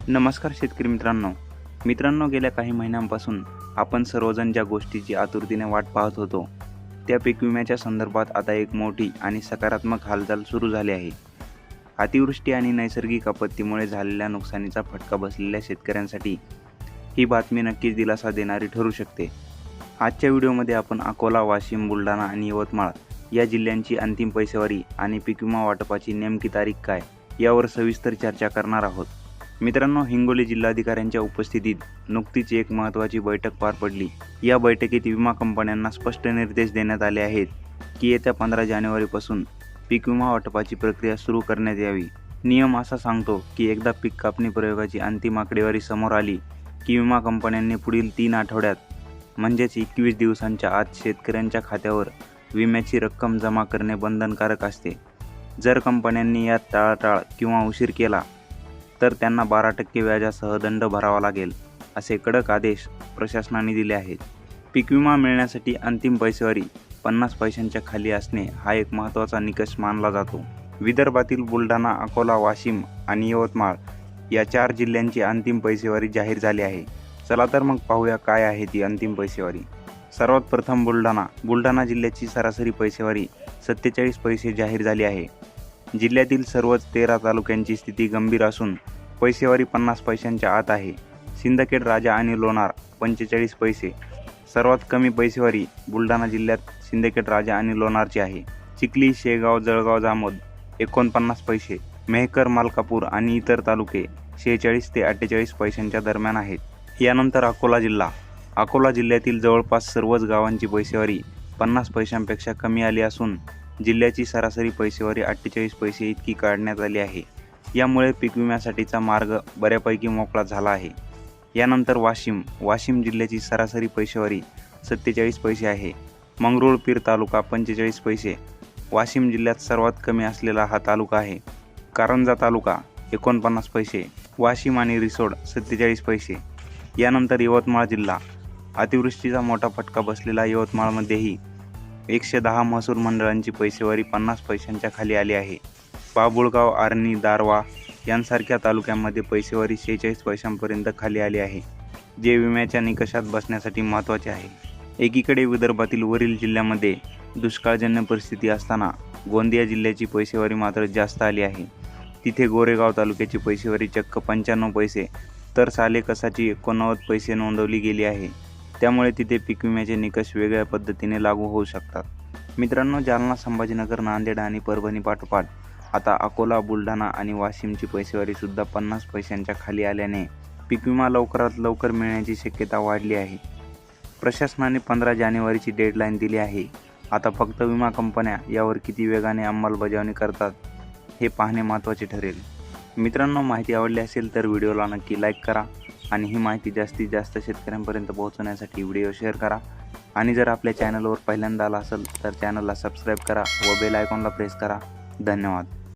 नमस्कार शेतकरी मित्रांनो, गेल्या काही महिन्यांपासून आपण सर्वजण ज्या गोष्टीची आतुरतेने वाट पाहत होतो, त्या पीक विम्याच्या संदर्भात आता एक मोठी आणि सकारात्मक हालचाल सुरू झाली आहे. अतिवृष्टी आणि नैसर्गिक आपत्तीमुळे झालेल्या नुकसानीचा फटका बसलेल्या शेतकऱ्यांसाठी ही बातमी नक्कीच दिलासा देणारी ठरू शकते. आजच्या व्हिडिओमध्ये आपण अकोला, वाशिम, बुलढाणा आणि यवतमाळ या जिल्ह्यांची अंतिम पैसेवारी आणि पीक विमा वाटपाची नेमकी तारीख काय यावर सविस्तर चर्चा करणार आहोत. मित्रांनो, हिंगोली जिल्हाधिकाऱ्यांच्या उपस्थितीत नुकतीच एक महत्त्वाची बैठक पार पडली. या बैठकीत विमा कंपन्यांना स्पष्ट निर्देश देण्यात आले आहेत की येत्या 15 जानेवारीपासून पीक विमा वाटपाची प्रक्रिया सुरू करण्यात यावी. नियम असा सांगतो की एकदा पीक कापणी प्रयोगाची अंतिम आकडेवारी समोर आली की विमा कंपन्यांनी पुढील 3 आठवड्यात म्हणजेच 21 दिवसांच्या आत शेतकऱ्यांच्या खात्यावर विम्याची रक्कम जमा करणे बंधनकारक असते. जर कंपन्यांनी यात टाळाटाळ किंवा उशीर केला तर त्यांना 12% व्याजासह दंड भरावा लागेल, असे कडक आदेश प्रशासनाने दिले आहेत. पीक विमा मिळण्यासाठी अंतिम पैसेवारी 50 पैशांच्या खाली असणे हा एक महत्त्वाचा निकष मानला जातो. विदर्भातील बुलढाणा, अकोला, वाशिम आणि यवतमाळ या 4 जिल्ह्यांची अंतिम पैसेवारी जाहीर झाली आहे. चला तर मग पाहूया काय आहे ती अंतिम पैसेवारी. सर्वात प्रथम बुलढाणा जिल्ह्याची सरासरी पैसेवारी 47 पैसे जाहीर झाली आहे. जिल्ह्यातील सर्वच 13 तालुक्यांची स्थिती गंभीर असून पैसेवारी 50 पैशांच्या आत आहे. सिंदखेड, राजा आणि लोणार 45 पैसे. सर्वात कमी पैसेवारी बुलढाणा जिल्ह्यात सिंदखेड, राजा आणि लोणारची आहे. चिखली, शेगाव, जळगाव, जामोद 49 पैसे. मेहकर, मालकापूर आणि इतर तालुके 46 ते 48 पैशांच्या दरम्यान आहेत. यानंतर अकोला जिल्ह्यातील जवळपास सर्वच गावांची पैसेवारी 50 पैशांपेक्षा कमी आली असून जिल्ह्याची सरासरी पैसेवारी 48 पैसे इतकी काढण्यात आली आहे. यामुळे पीक विम्यासाठीचा मार्ग बऱ्यापैकी मोकळा झाला आहे. यानंतर वाशिम जिल्ह्याची सरासरी पैसेवारी 47 पैसे आहे. मंगरुळपीर तालुका 45 पैसे. वाशिम जिल्ह्यात सर्वात कमी असलेला हा तालुका आहे. कारंजा तालुका 49 पैसे. वाशिम आणि रिसोड 47 पैसे. यानंतर यवतमाळ जिल्हा. अतिवृष्टीचा मोठा फटका बसलेला यवतमाळमध्येही 110 महसूल मंडळांची पैसेवारी 50 पैशांच्या खाली आली आहे. बाभुळगाव, आर्णी, दारवा यांसारख्या तालुक्यांमध्ये पैसेवारी 46 पैशांपर्यंत खाली आली आहे, जे विम्याच्या निकषात बसण्यासाठी महत्त्वाचे आहे. एकीकडे विदर्भातील वरील जिल्ह्यामध्ये दुष्काळजन्य परिस्थिती असताना गोंदिया जिल्ह्याची पैसेवारी मात्र जास्त आली आहे. तिथे गोरेगाव तालुक्याची पैसेवारी चक्क 95 पैसे तर सालेकसाची 89 पैसे नोंदवली गेली आहे. त्यामुळे तिथे पीक विम्याचे निकष वेगळ्या पद्धतीने लागू होऊ शकतात. मित्रांनो, जालना, संभाजीनगर, नांदेड आणि परभणी पाठोपाठ आता अकोला, बुलढाणा आणि वाशिमची पैसेवारीसुद्धा 50 पैशांच्या खाली आल्याने पीक विमा लवकरात लवकर मिळण्याची शक्यता वाढली आहे. प्रशासनाने 15 जानेवारीची डेडलाईन दिली आहे. आता फक्त विमा कंपन्या यावर किती वेगाने अंमलबजावणी करतात हे पाहणे महत्त्वाचे ठरेल. मित्रांनो, माहिती आवडली असेल तर व्हिडिओला नक्की लाईक करा आणि ही माहिती जास्तीत जास्त शेतकऱ्यांपर्यंत पोहोचवण्यासाठी व्हिडिओ शेअर करा. आणि जर आपल्या चॅनलवर पहिल्यांदा आला असेल तर चॅनलला सबस्क्राईब करा व बेल आयकॉनला प्रेस करा. धन्यवाद.